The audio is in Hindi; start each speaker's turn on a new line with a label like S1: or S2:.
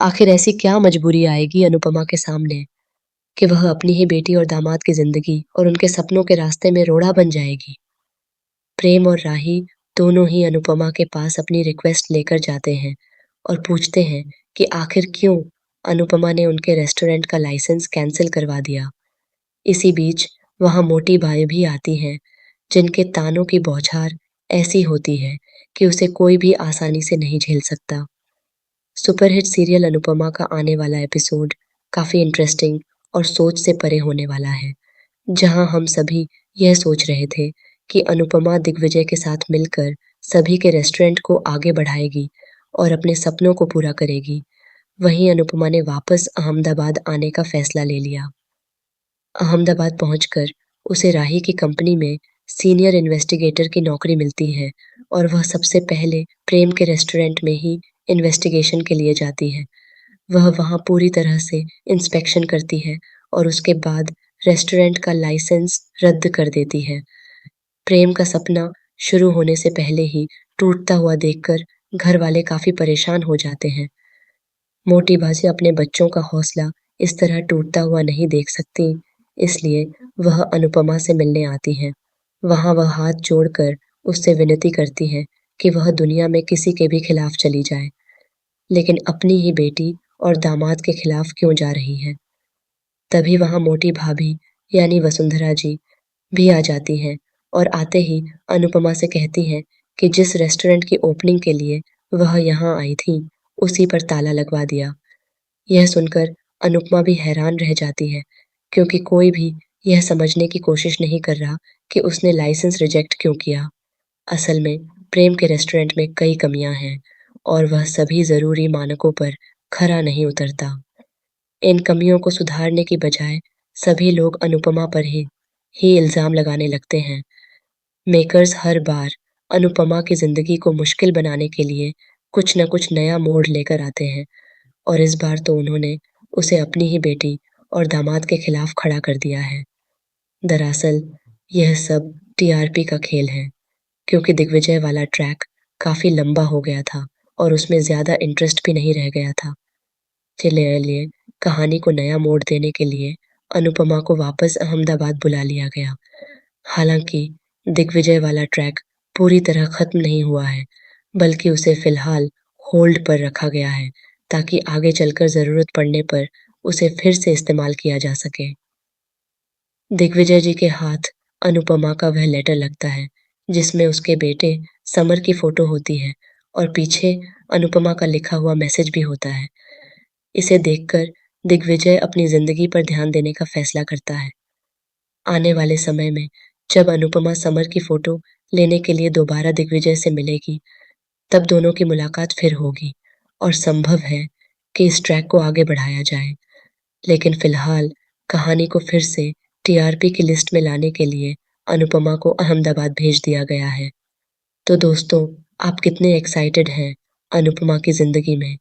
S1: आखिर ऐसी क्या मजबूरी आएगी अनुपमा के सामने कि वह अपनी ही बेटी और दामाद की जिंदगी और उनके सपनों के रास्ते में रोड़ा बन जाएगी। प्रेम और राही दोनों ही अनुपमा के पास अपनी रिक्वेस्ट लेकर जाते हैं और पूछते हैं कि आखिर क्यों अनुपमा ने उनके रेस्टोरेंट का लाइसेंस कैंसिल करवा दिया। इसी बीच वहां मोटी बाई भी आती हैं, जिनके तानों की बौछार ऐसी होती है कि उसे कोई भी आसानी से नहीं झेल सकता। सुपरहिट सीरियल अनुपमा का आने वाला एपिसोड काफ़ी इंटरेस्टिंग और सोच से परे होने वाला है, जहां हम सभी यह सोच रहे थे कि अनुपमा दिग्विजय के साथ मिलकर सभी के रेस्टोरेंट को आगे बढ़ाएगी और अपने सपनों को पूरा करेगी। वहीं अनुपमा ने वापस अहमदाबाद आने का फैसला ले लिया। अहमदाबाद पहुंचकर उसे राही की कंपनी में सीनियर इन्वेस्टिगेटर की नौकरी मिलती है और वह सबसे पहले प्रेम के रेस्टोरेंट में ही इन्वेस्टिगेशन के लिए जाती है। वह वहां पूरी तरह से इंस्पेक्शन करती है और उसके बाद रेस्टोरेंट का लाइसेंस रद्द कर देती है। प्रेम का सपना शुरू होने से पहले ही टूटता हुआ देखकर घर वाले काफी परेशान हो जाते हैं। मोटी बाजी अपने बच्चों का हौसला इस तरह टूटता हुआ नहीं देख सकती, इसलिए वह अनुपमा से मिलने आती हैं। वहां वह हाथ जोड़कर उससे विनती करती है कि वह दुनिया में किसी के भी खिलाफ चली जाए, लेकिन अपनी ही बेटी और दामाद के खिलाफ क्यों जा रही है। तभी वहां मोटी भाभी यानी वसुंधरा जी भी आ जाती हैं और आते ही अनुपमा से कहती हैं कि जिस रेस्टोरेंट की ओपनिंग के लिए वह यहाँ आई थी, उसी पर ताला लगवा दिया। यह सुनकर अनुपमा भी हैरान रह जाती है, क्योंकि कोई भी यह समझने की कोशिश नहीं कर रहा कि उसने लाइसेंस रिजेक्ट क्यों किया। असल में प्रेम के रेस्टोरेंट में कई कमियां हैं और वह सभी जरूरी मानकों पर खरा नहीं उतरता। इन कमियों को सुधारने की बजाय सभी लोग अनुपमा पर ही इल्जाम लगाने लगते हैं। मेकर्स हर बार अनुपमा की जिंदगी को मुश्किल बनाने के लिए कुछ न कुछ नया मोड़ लेकर आते हैं और इस बार तो उन्होंने उसे अपनी ही बेटी और दामाद के खिलाफ खड़ा कर दिया है। दरअसल यह सब टीआरपी का खेल है, क्योंकि दिग्विजय वाला ट्रैक काफी लंबा हो गया था और उसमें ज्यादा इंटरेस्ट भी नहीं रह गया था। चलिए कहानी को नया मोड़ देने के लिए अनुपमा को वापस अहमदाबाद बुला लिया गया। हालांकि दिग्विजय वाला ट्रैक पूरी तरह खत्म नहीं हुआ है, बल्कि उसे फिलहाल होल्ड पर रखा गया है, ताकि आगे चलकर जरूरत पड़ने पर उसे फिर से इस्तेमाल किया जा सके। दिग्विजय जी के हाथ अनुपमा का वह लेटर लगता है, जिसमें उसके बेटे समर की फोटो होती है और पीछे अनुपमा का लिखा हुआ मैसेज भी होता है। इसे देखकर दिग्विजय अपनी जिंदगी पर ध्यान देने का फैसला करता है। आने वाले समय में जब अनुपमा समर की फोटो लेने के लिए दोबारा दिग्विजय से मिलेगी, तब दोनों की मुलाकात फिर होगी और संभव है कि इस ट्रैक को आगे बढ़ाया जाए। लेकिन फिलहाल कहानी को फिर से टीआरपी की लिस्ट में लाने के लिए अनुपमा को अहमदाबाद भेज दिया गया है। तो दोस्तों, आप कितने एक्साइटेड हैं अनुपमा की जिंदगी में?